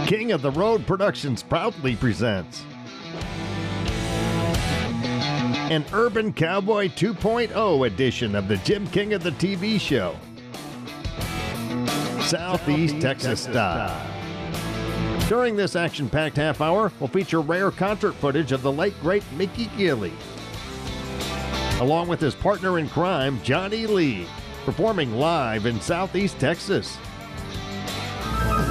King of the Road Productions proudly presents an Urban Cowboy 2.0 edition of the Jim King of the TV show, Southeast Texas style. During this action-packed half hour, we'll feature rare concert footage of the late, great Mickey Gilley, along with his partner in crime, Johnny Lee, performing live in Southeast Texas.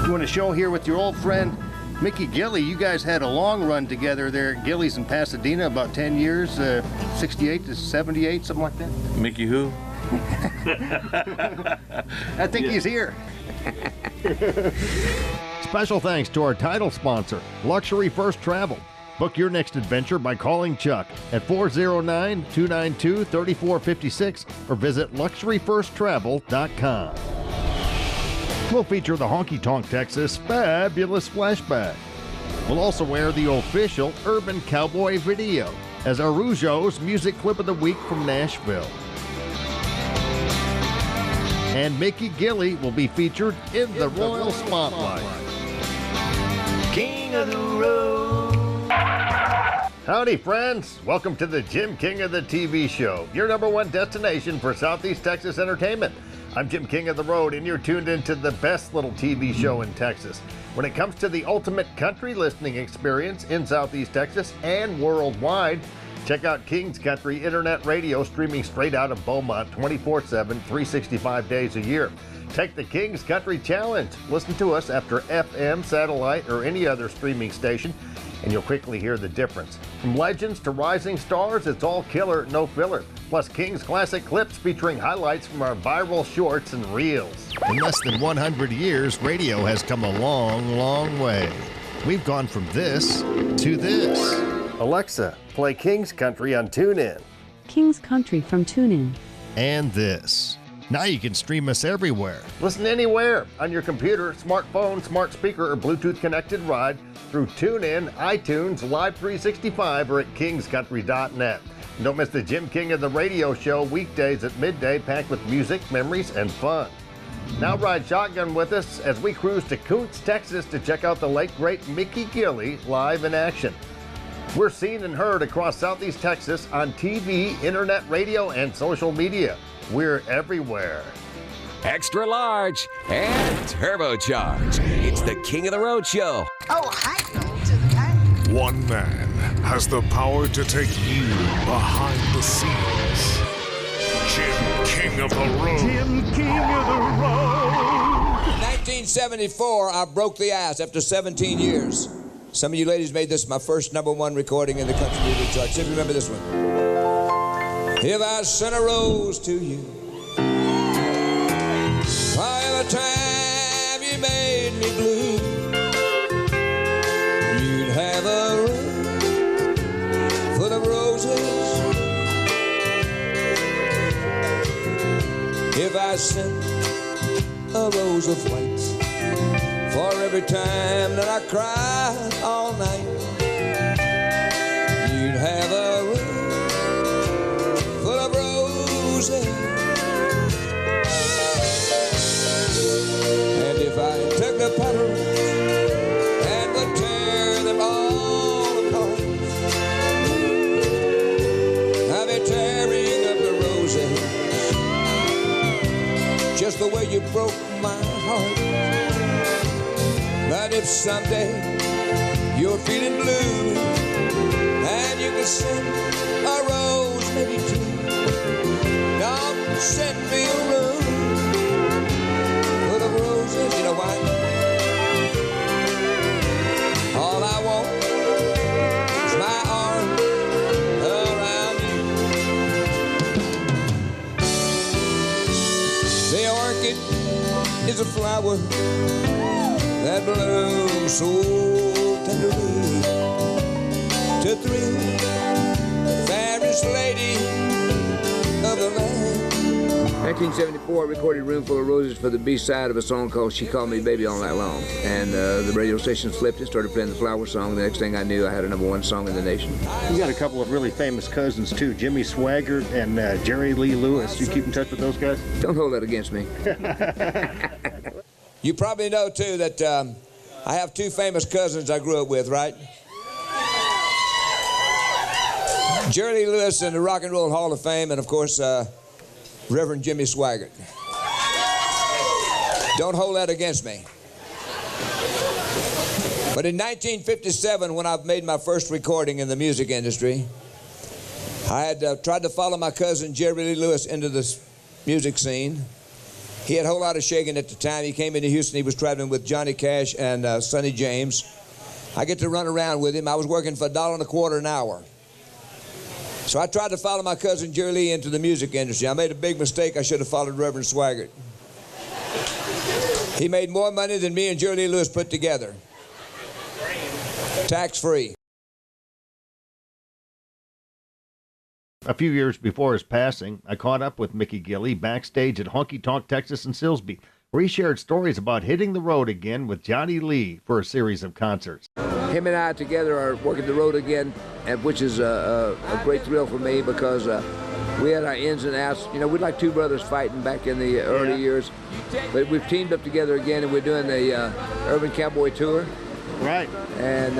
Doing a show here with your old friend, Mickey Gilley. You guys had a long run together there at Gilley's in Pasadena, about 10 years, 68 to 78, something like that. Mickey who? I think he's here. Special thanks to our title sponsor, Luxury First Travel. Book your next adventure by calling Chuck at 409-292-3456 or visit luxuryfirsttravel.com. We'll feature the Honky Tonk Texas fabulous Flashback. We'll also air the official Urban Cowboy video as our Rougeaux's music clip of the week from Nashville. And Mickey Gilley will be featured in the Royal Spotlight. King of the Road. Howdy, friends. Welcome to the Jim King of the TV show, your number one destination for Southeast Texas entertainment. I'm Jim King of the Road, and you're tuned into the best little TV show in Texas. When it comes to the ultimate country listening experience in Southeast Texas and worldwide, check out King's Country Internet Radio, streaming straight out of Beaumont 24/7, 365 days a year. Take the King's Country Challenge. Listen to us after FM, satellite, or any other streaming station, and you'll quickly hear the difference. From legends to rising stars, it's all killer, no filler. Plus King's classic clips featuring highlights from our viral shorts and reels. In less than 100 years, radio has come a long, long way. We've gone from this to this. Alexa, play King's Country on TuneIn. King's Country from TuneIn. And this. Now you can stream us everywhere. Listen anywhere on your computer, smartphone, smart speaker, or Bluetooth connected ride through TuneIn, iTunes, Live 365, or at kingscountry.net. And don't miss the Jim King of the Radio show weekdays at midday, packed with music, memories, and fun. Now ride shotgun with us as we cruise to Kuntz, Texas to check out the late great Mickey Gilley live in action. We're seen and heard across Southeast Texas on TV, internet radio, and social media. We're everywhere. Extra large and turbocharged. It's the King of the Road show. Oh, hi, to the time. One man has the power to take you behind the scenes. Jim King of the Road. Jim King of the Road. In 1974, I broke the ice after 17 years. Some of you ladies made this my first #1 recording in the country music charts. See if you remember this one. If I sent a rose to you, by the time you made me blue, you'd have a room full of roses. If I sent a rose of white for every time that I cried all night, you'd have a room full of roses. And if I took the petals and would tear them all apart, I'd be tearing up the roses just the way you broke my heart. But if someday you're feeling blue and you can send a rose, maybe two, don't send me a room full of roses. You know why? All I want is my arms around you. The orchid is a flower that blooms so tenderly to thrill the fairest lady of the land. 1974, I recorded Room Full of Roses for the B-side of a song called She Called Me Baby All Night Long. And the radio station flipped it, started playing the flower song. The next thing I knew, I had a #1 song in the nation. You got a couple of really famous cousins, too, Jimmy Swaggart and Jerry Lee Lewis. You keep in touch with those guys? Don't hold that against me. You probably know, too, that I have two famous cousins I grew up with, right? Jerry Lee Lewis in the Rock and Roll Hall of Fame, and of course, Reverend Jimmy Swaggart. Don't hold that against me. But in 1957, when I made my first recording in the music industry, I had tried to follow my cousin Jerry Lee Lewis into this music scene. He had a whole lot of shaking at the time. He came into Houston. He was traveling with Johnny Cash and Sonny James. I get to run around with him. I was working for $1.25 an hour. So I tried to follow my cousin Jerry Lee into the music industry. I made a big mistake. I should have followed Reverend Swaggart. He made more money than me and Jerry Lee Lewis put together. Tax-free. A few years before his passing, I caught up with Mickey Gilley backstage at Honky Tonk Texas in Silsbee, where he shared stories about hitting the road again with Johnny Lee for a series of concerts. Him and I together are working the road again, which is a great thrill for me because we had our ins and outs. You know, we're like two brothers fighting back in the early years, but we've teamed up together again, and we're doing the Urban Cowboy tour. Right. And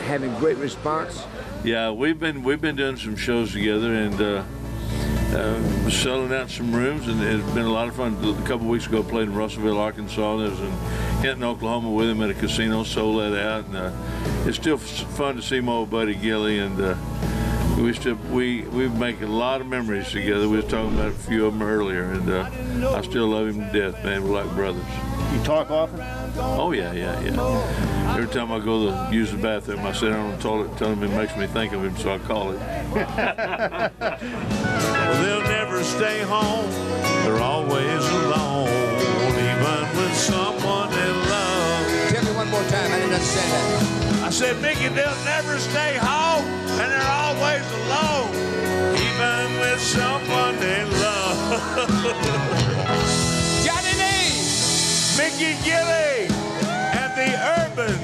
having great response. Yeah, we've been doing some shows together and selling out some rooms, and it's been a lot of fun. A couple weeks ago, I played in Russellville, Arkansas. I was in Hinton, Oklahoma with him at a casino, sold that out, and it's still fun to see my old buddy Gilley, and we make a lot of memories together. We were talking about a few of them earlier, and I still love him to death, man. We're like brothers. You talk often? Oh, yeah. Every time I go to use the bathroom, I sit down on the toilet, tell him it makes me think of him, so I call it. Well, they'll never stay home. They're always alone, even with someone they love. Tell me one more time. I didn't understand that. I said, Mickey, they'll never stay home, and they're always alone, even with someone they love. Johnny Lee! Mickey Gilley and the Urban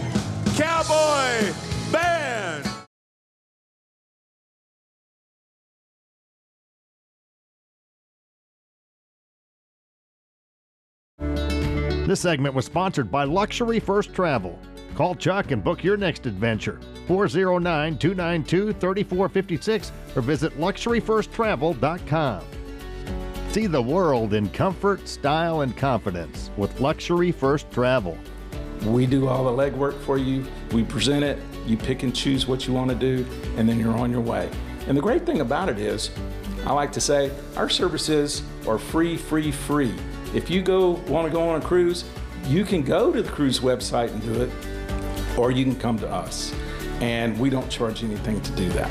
Cowboy Band. This segment was sponsored by Luxury First Travel. Call Chuck and book your next adventure. 409-292-3456 or visit luxuryfirsttravel.com. See the world in comfort, style, and confidence with Luxury First Travel. We do all the legwork for you. We present it. You pick and choose what you want to do, and then you're on your way. And the great thing about it is, I like to say, our services are free. If you want to go on a cruise, you can go to the cruise website and do it, or you can come to us. And we don't charge anything to do that.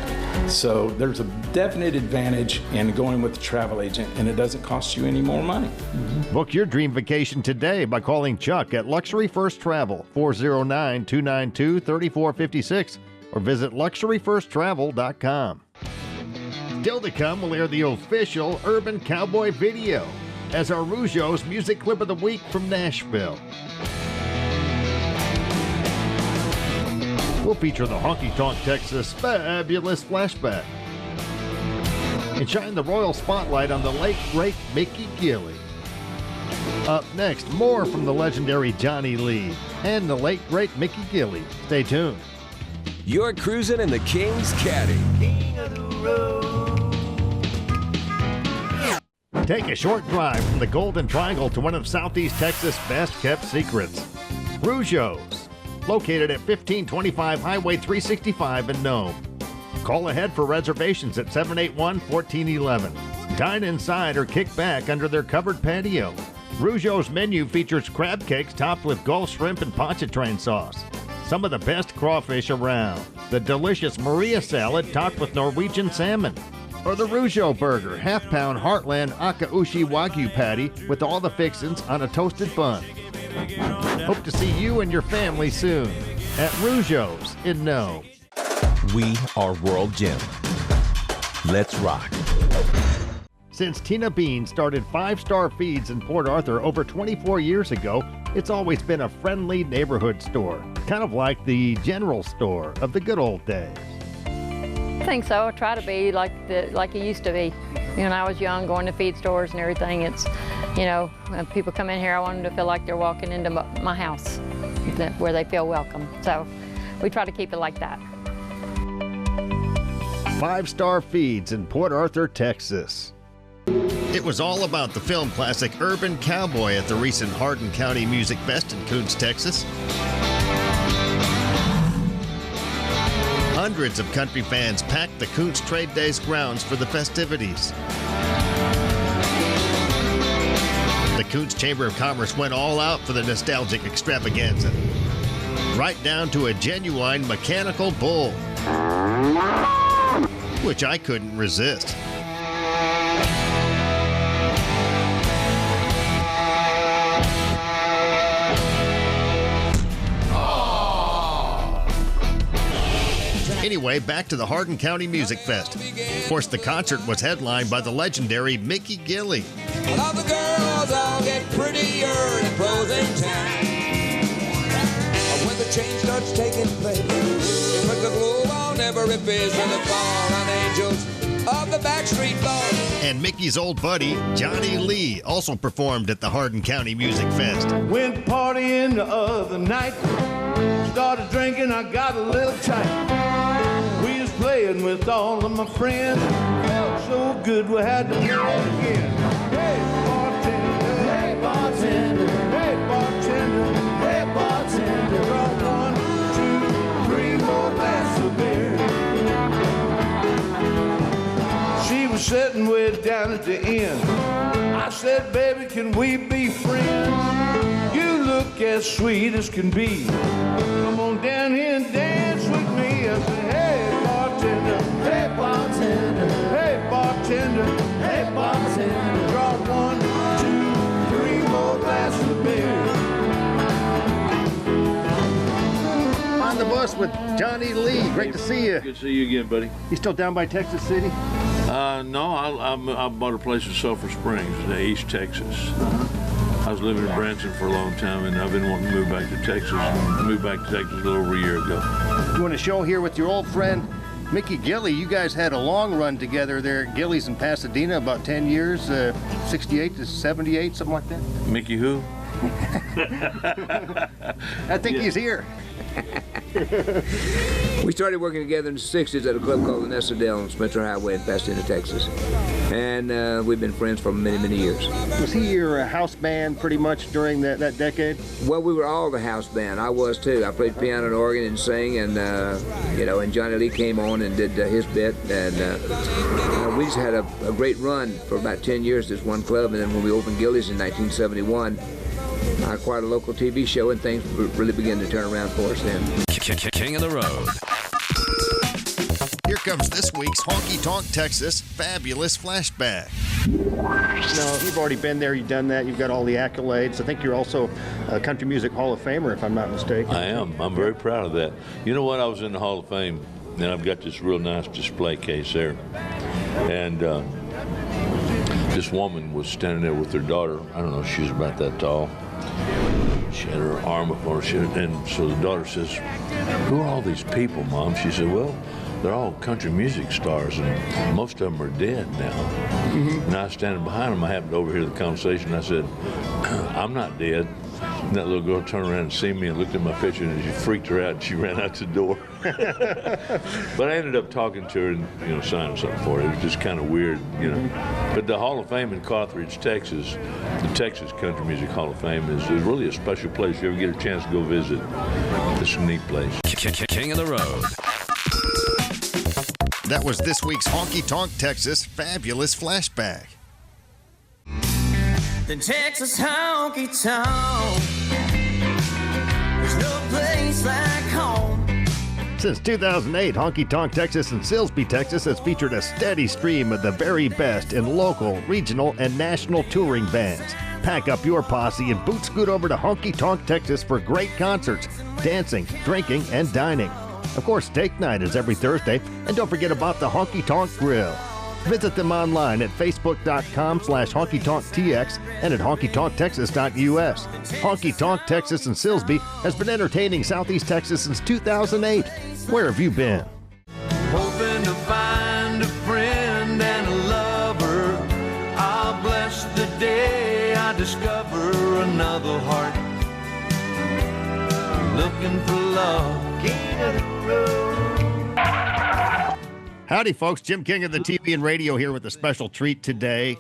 So there's a definite advantage in going with a travel agent, and it doesn't cost you any more money. Mm-hmm. Book your dream vacation today by calling Chuck at Luxury First Travel, 409-292-3456, or visit luxuryfirsttravel.com. Still to come, we'll air the official Urban Cowboy video as our Rougeaux's Music Clip of the Week from Nashville. We'll feature the Honky Tonk Texas fabulous Flashback and shine the royal spotlight on the late, great Mickey Gilley. Up next, more from the legendary Johnny Lee and the late, great Mickey Gilley. Stay tuned. You're cruising in the King's Caddy. King of the road. Take a short drive from the Golden Triangle to one of Southeast Texas' best-kept secrets, Rougeaux, located at 1525 Highway 365 in Nome. Call ahead for reservations at 781-1411. Dine inside or kick back under their covered patio. Rougeaux's menu features crab cakes topped with Gulf shrimp and pontchartrain sauce. Some of the best crawfish around. The delicious Maria salad topped with Norwegian salmon. Or the Rougeaux burger, half-pound Heartland Akaushi Wagyu patty with all the fixins on a toasted bun. Hope to see you and your family soon at Rougeaux's in Nome. We are World Gym. Let's rock. Since Tina Bean started 5-Star Feeds in Port Arthur over 24 years ago, it's always been a friendly neighborhood store, kind of like the general store of the good old days. I think so. I try to be like it used to be. When I was young, going to feed stores and everything, it's, when people come in here, I want them to feel like they're walking into my house. where they feel welcome. So we try to keep it like that. 5-star feeds in Port Arthur, Texas. It was all about the film classic Urban Cowboy at the recent Hardin County Music Fest in Coons, Texas. Hundreds of country fans packed the Coons Trade Days grounds for the festivities. The Coons Chamber of Commerce went all out for the nostalgic extravaganza, right down to a genuine mechanical bull, which I couldn't resist. Anyway, back to the Hardin County Music Fest. Of course, the concert was headlined by the legendary Mickey Gilley. All the girls all get prettier in closing time. When the change starts taking place, put the glow on every face of the fallen angels of the Backstreet Boys. And Mickey's old buddy, Johnny Lee, also performed at the Hardin County Music Fest. Went partying the other night. Started drinking, I got a little tight. We was playing with all of my friends. Felt so good we had to play again. Hey bartender, hey bartender, hey bartender, hey bartender. Draw 1, 2, 3 more glasses of beer. She was sitting way down at the end. I said, baby, can we be friends? You look as sweet as can be. Come on down here and dance with me. I said, hey bartender, hey bartender, hey bartender, hey bartender. Draw 1, 2, 3 more glasses of beer. On the bus with Johnny Lee. Great to see you. Good to see you again, buddy. You still down by Texas City? No, I bought a place in Sulphur Springs, East Texas. I was living in Branson for a long time, and I've been wanting to move back to Texas. Moved back to Texas a little over a year ago. Doing a show here with your old friend Mickey Gilley. You guys had a long run together there at Gilley's in Pasadena, about 10 years, 68 to 78, something like that. Mickey who? I think he's here. We started working together in the 60s at a club called the Nashville on Spencer Highway in Pasadena, Texas. And we've been friends for many, many years. Was he your house band pretty much during that decade? Well, we were all the house band. I was too. I played piano and organ and sang, and and Johnny Lee came on and did his bit. And we just had a great run for about 10 years, this one club. And then when we opened Gilley's in 1971, I acquired a local TV show, and things really began to turn around for us then. King of the Road. Here comes this week's Honky Tonk Texas Fabulous Flashback. No, you've already been there, you've done that, you've got all the accolades. I think you're also a Country Music Hall of Famer, if I'm not mistaken. I am. I'm very proud of that. You know what? I was in the Hall of Fame, and I've got this real nice display case there. And this woman was standing there with her daughter. I don't know, she was about that tall. She had her arm up on her, and so the daughter says, "Who are all these people, Mom?" She said, "Well, they're all country music stars, and most of them are dead now." Mm-hmm. And I was standing behind them. I happened to overhear the conversation. I said, "I'm not dead." And that little girl turned around and seen me and looked at my picture, and she freaked her out, and she ran out the door. But I ended up talking to her and, signing something for her. It was just kind of weird, But the Hall of Fame in Carthage, Texas, the Texas Country Music Hall of Fame is really a special place. If you ever get a chance to go visit, it's a neat place. King of the Road. That was this week's Honky Tonk Texas Fabulous Flashback. The Texas honky tonk, there's no place like home. Since 2008, Honky Tonk Texas in Silsbee, Texas has featured a steady stream of the very best in local, regional, and national touring bands. Pack up your posse and boot scoot over to Honky Tonk Texas for great concerts, dancing, drinking, and dining. Of course, steak night is every Thursday, and don't forget about the Honky Tonk Grill. Visit them online at facebook.com/honkytonktx and at honkytonktexas.us. Honky Tonk Texas in Silsbee has been entertaining Southeast Texas since 2008. Where have you been? Hoping to find a friend and a lover. I'll bless the day I discover another heart. looking for love. King of the road. Howdy, folks. Jim King of the TV and radio here with a special treat today.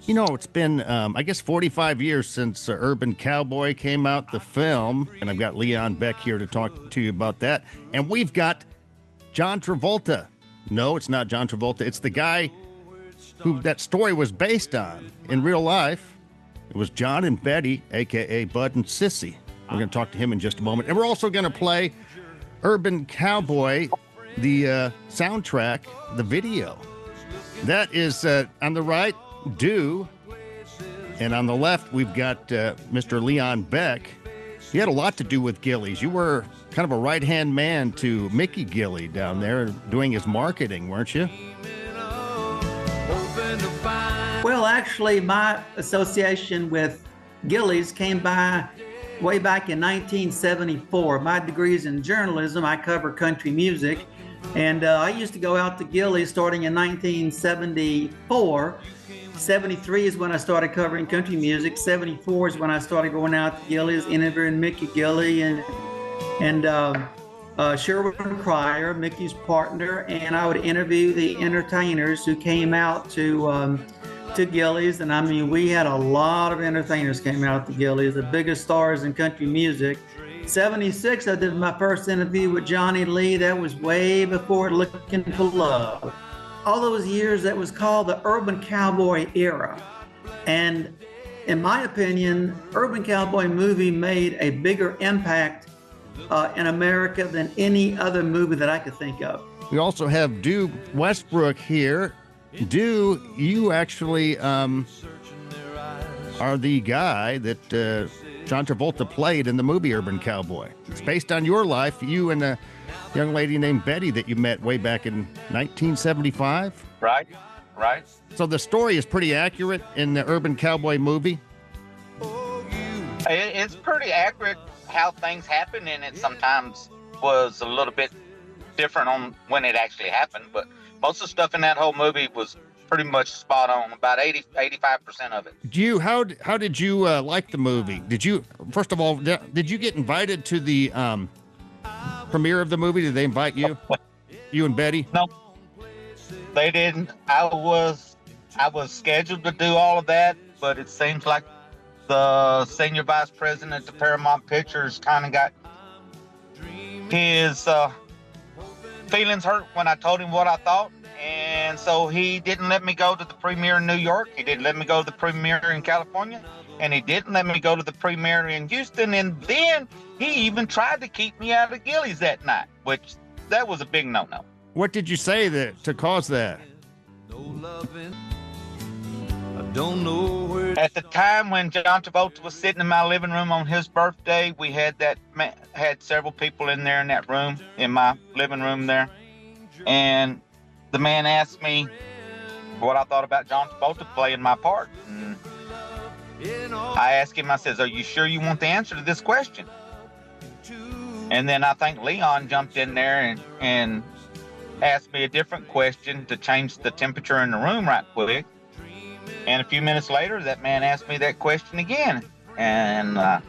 You know, it's been, I guess, 45 years since Urban Cowboy came out, the film, and I've got Leon Beck here to talk to you about that. And we've got John Travolta. No, it's not John Travolta. It's the guy who that story was based on in real life. It was John and Betty, a.k.a. Bud and Sissy. We're going to talk to him in just a moment. And we're also going to play Urban Cowboy, the soundtrack, the video. That is on the right, Do. And on the left, we've got Mr. Leon Beck. You had a lot to do with Gilley's. You were kind of a right-hand man to Mickey Gilley down there doing his marketing, weren't you? Well, actually, my association with Gilley's came by way back in 1974. My degree's in journalism. I cover country music. And I used to go out to Gilley's starting in 1974. 73 is when I started covering country music. 74 is when I started going out to Gilley's, interviewing Mickey Gilley and Sherwin Cryer, Mickey's partner, and I would interview the entertainers who came out to Gilley's. And I mean, we had a lot of entertainers came out to Gilley's, the biggest stars in country music. 76, I did my first interview with Johnny Lee. That was way before Looking for Love. All those years, that was called the Urban Cowboy era. And in my opinion, Urban Cowboy movie made a bigger impact in America than any other movie that I could think of. We also have Dew Westbrook here. Dew, you actually are the guy that John Travolta played in the movie Urban Cowboy. It's based on your life, you and a young lady named Betty that you met way back in 1975. Right. So the story is pretty accurate in the Urban Cowboy movie? It's pretty accurate how things happen, and it sometimes was a little bit different on when it actually happened, but most of the stuff in that whole movie was pretty much spot on, about 85% of it. How did you like the movie? First of all, did you get invited to the premiere of the movie? Did they invite you? You and Betty? No, they didn't. I was scheduled to do all of that, but it seems like the senior vice president at the Paramount Pictures kind of got his feelings hurt when I told him what I thought. And so he didn't let me go to the premiere in New York. He didn't let me go to the premiere in California. And he didn't let me go to the premiere in Houston. And then he even tried to keep me out of Gilley's that night, which that was a big no-no. What did you say to cause that? At the time when John Travolta was sitting in my living room on his birthday, we had several people in there in that room, in my living room there. And the man asked me what I thought about John Travolta playing my part. And I asked him, I says, "Are you sure you want the answer to this question?" And then I think Leon jumped in there and asked me a different question to change the temperature in the room right quick. And a few minutes later, that man asked me that question again. And I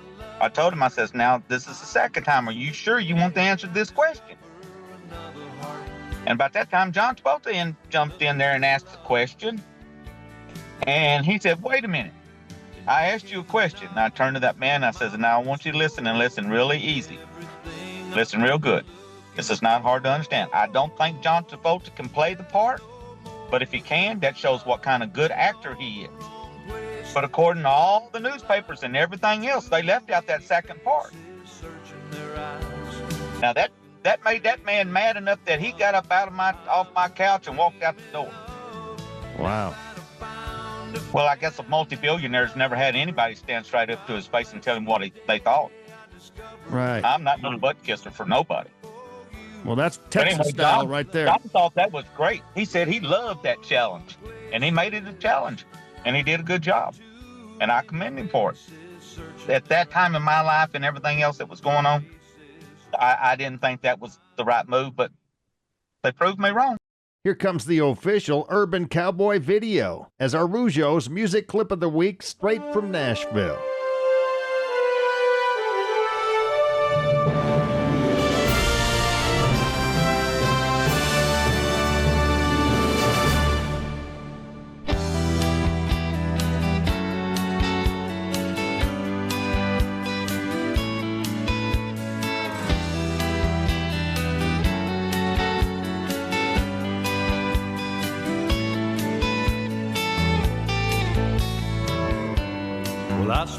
told him, I says, "Now, this is the second time. Are you sure you want the answer to this question?" And about that time, John Travolta jumped in there and asked the question. And he said, "Wait a minute. I asked you a question." And I turned to that man and I says, "Now I want you to listen, and listen really easy. Listen real good. This is not hard to understand. I don't think John Travolta can play the part, but if he can, that shows what kind of good actor he is. But according to all the newspapers and everything else, they left out that second part." Now that made that man mad enough that he got up off my couch and walked out the door. Wow. Well, I guess a multi-billionaire's never had anybody stand straight up to his face and tell him what they thought. Right. I'm not no butt kisser for nobody. Well, that's Texas style right there. John thought that was great. He said he loved that challenge, and he made it a challenge, and he did a good job, and I commend him for it. At that time in my life and everything else that was going on, I didn't think that was the right move, but they proved me wrong. Here comes the official Urban Cowboy video as our Rougeaux's music clip of the week straight from Nashville.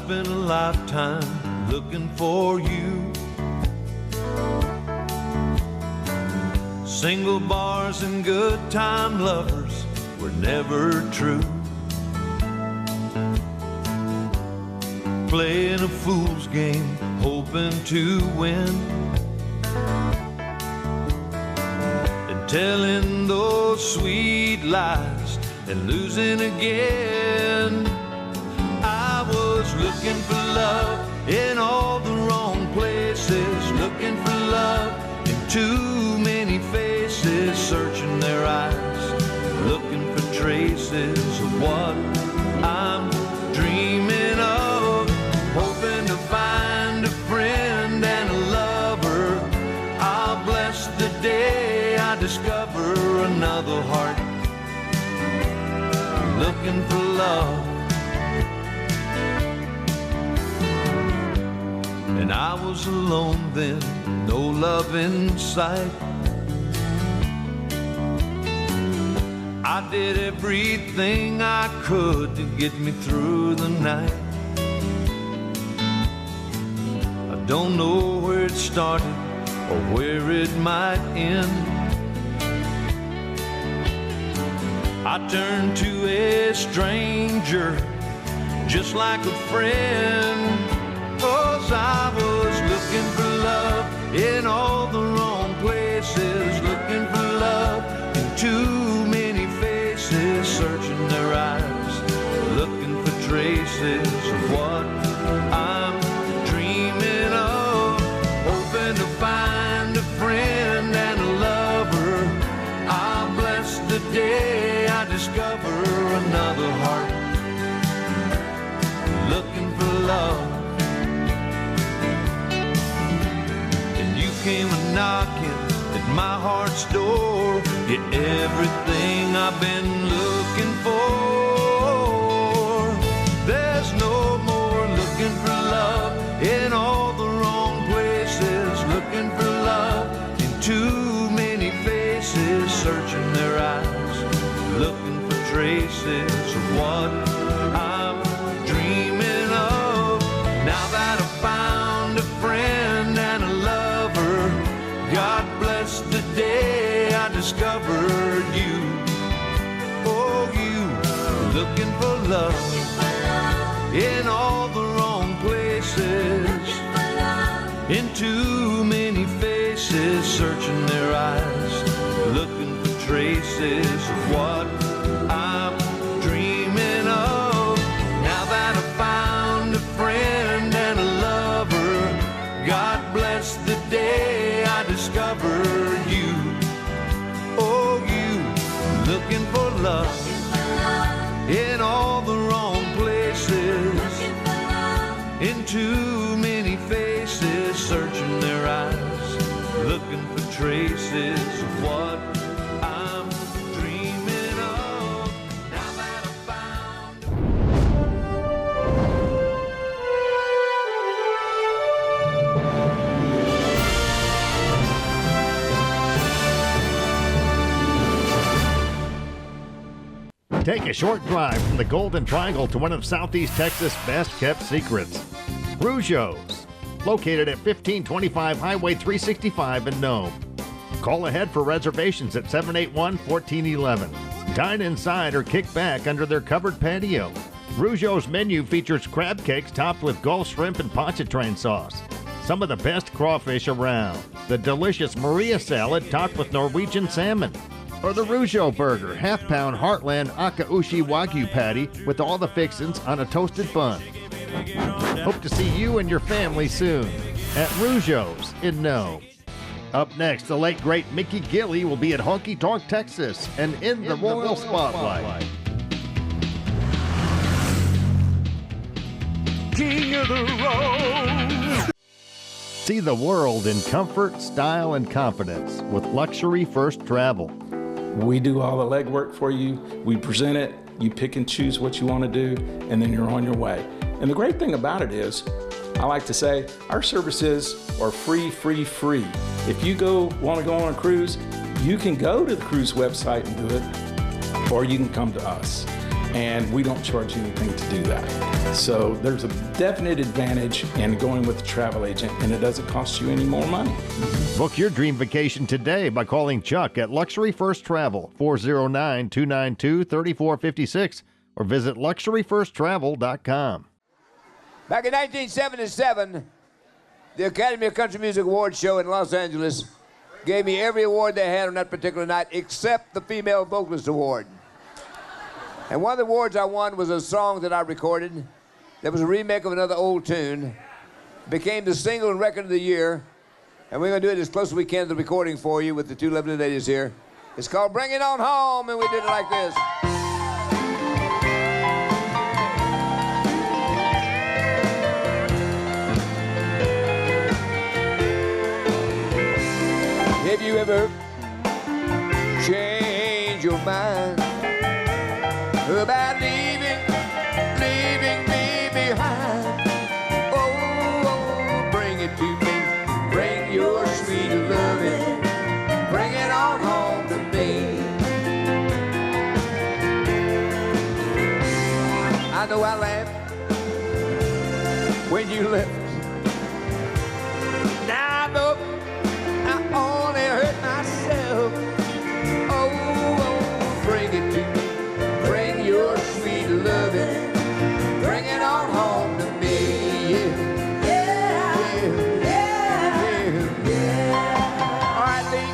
spent a lifetime looking for you. Single bars and good time lovers were never true. Playing a fool's game, hoping to win, and telling those sweet lies and losing again. I was looking for love in all the wrong places, looking for love in too many faces, searching their eyes, looking for traces of what I'm dreaming of, hoping to find a friend and a lover. I'll bless the day I discover another heart looking for love. And I was alone then, no love in sight. I did everything I could to get me through the night. I don't know where it started or where it might end. I turned to a stranger just like a friend, 'cause I was looking for love in all the wrong places, looking for love in too many faces, searching their eyes, looking for traces of what I'm dreaming of, hoping to find a friend and a lover. I'll bless the day I discover another heart looking for love. Came a knocking at my heart's door. You're everything I've been looking for. There's no more looking for love in all the wrong places, looking for love in too many faces, searching their eyes, looking for traces of what I'm dreaming of. Now that I've found a friend and a lover, God bless the day I discovered you. Oh, you looking for love in all the wrong places, in too many faces, searching their eyes, looking for traces of what I'm dreaming of. Now that I found a friend and a lover, God bless the day I discovered you. Oh, you looking for love in all the wrong places, in too many faces, searching their eyes, looking for traces of what I'm dreaming of. Now that I found Take a short drive from the Golden Triangle to one of Southeast Texas' best-kept secrets, Rougeaux, located at 1525 Highway 365 in Nome. Call ahead for reservations at 781-1411. Dine inside or kick back under their covered patio. Rougeaux's menu features crab cakes topped with Gulf shrimp and pontchartrain sauce, some of the best crawfish around, the delicious Maria salad topped with Norwegian salmon, or the Rougeaux burger, half-pound Heartland Akaushi Wagyu patty with all the fixins on a toasted bun. Hope to see you and your family soon at Rougeaux in Nome. Up next, the late great Mickey Gilley will be at Honky Tonk Texas and in the Royal Spotlight. King of the Road. See the world in comfort, style, and confidence with Luxury First Travel. We do all the legwork for you. We present it. You pick and choose what you want to do, and then you're on your way. And the great thing about it is, I like to say, our services are free. If you want to go on a cruise, you can go to the cruise website and do it, or you can come to us. and we don't charge anything to do that. So there's a definite advantage in going with a travel agent, and it doesn't cost you any more money. Book your dream vacation today by calling Chuck at Luxury First Travel, 409-292-3456, or visit luxuryfirsttravel.com. Back in 1977, the Academy of Country Music Awards show in Los Angeles gave me every award they had on that particular night except the Female Vocalist Award. And one of the awards I won was a song that I recorded that was a remake of another old tune. It became the single and record of the year, and we're going to do it as close as we can to the recording for you with the two lovely ladies here. It's called Bring It On Home, and we did it like this. Have you ever changed your mind about leaving me behind? Oh, bring it to me. Bring your sweet loving. Bring it on home to me. I know I laughed when you left. Now I know I only hurt myself. Oh, bring it to me. Bring your sweet loving. Bring it on home to me. Yeah. All right, Lee.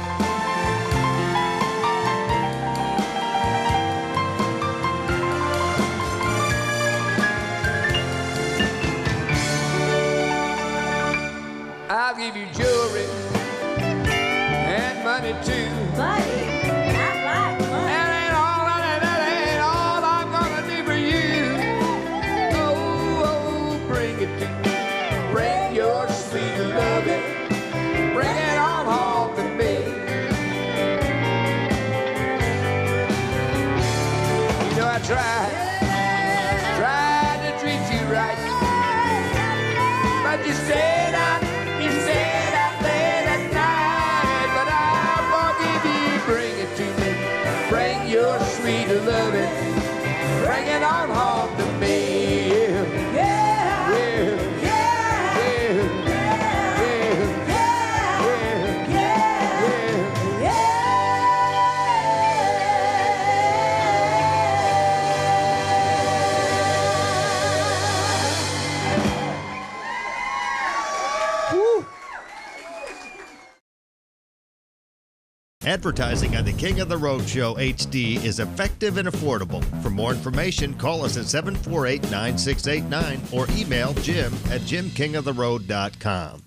I'll give you jewelry and money too. Money? I like money. That ain't all I'm gonna do for you. Oh, bring it to me. Bring your sweet loving. Bring it on home to me. You know I tried to treat you right, but you stayed out late at night. But I'll forgive you. Bring it to me. Bring your sweet loving. Bring it on home to me. Advertising on the King of the Road Show HD is effective and affordable. For more information, call us at 748-9689 or email Jim at jimkingoftheroad.com.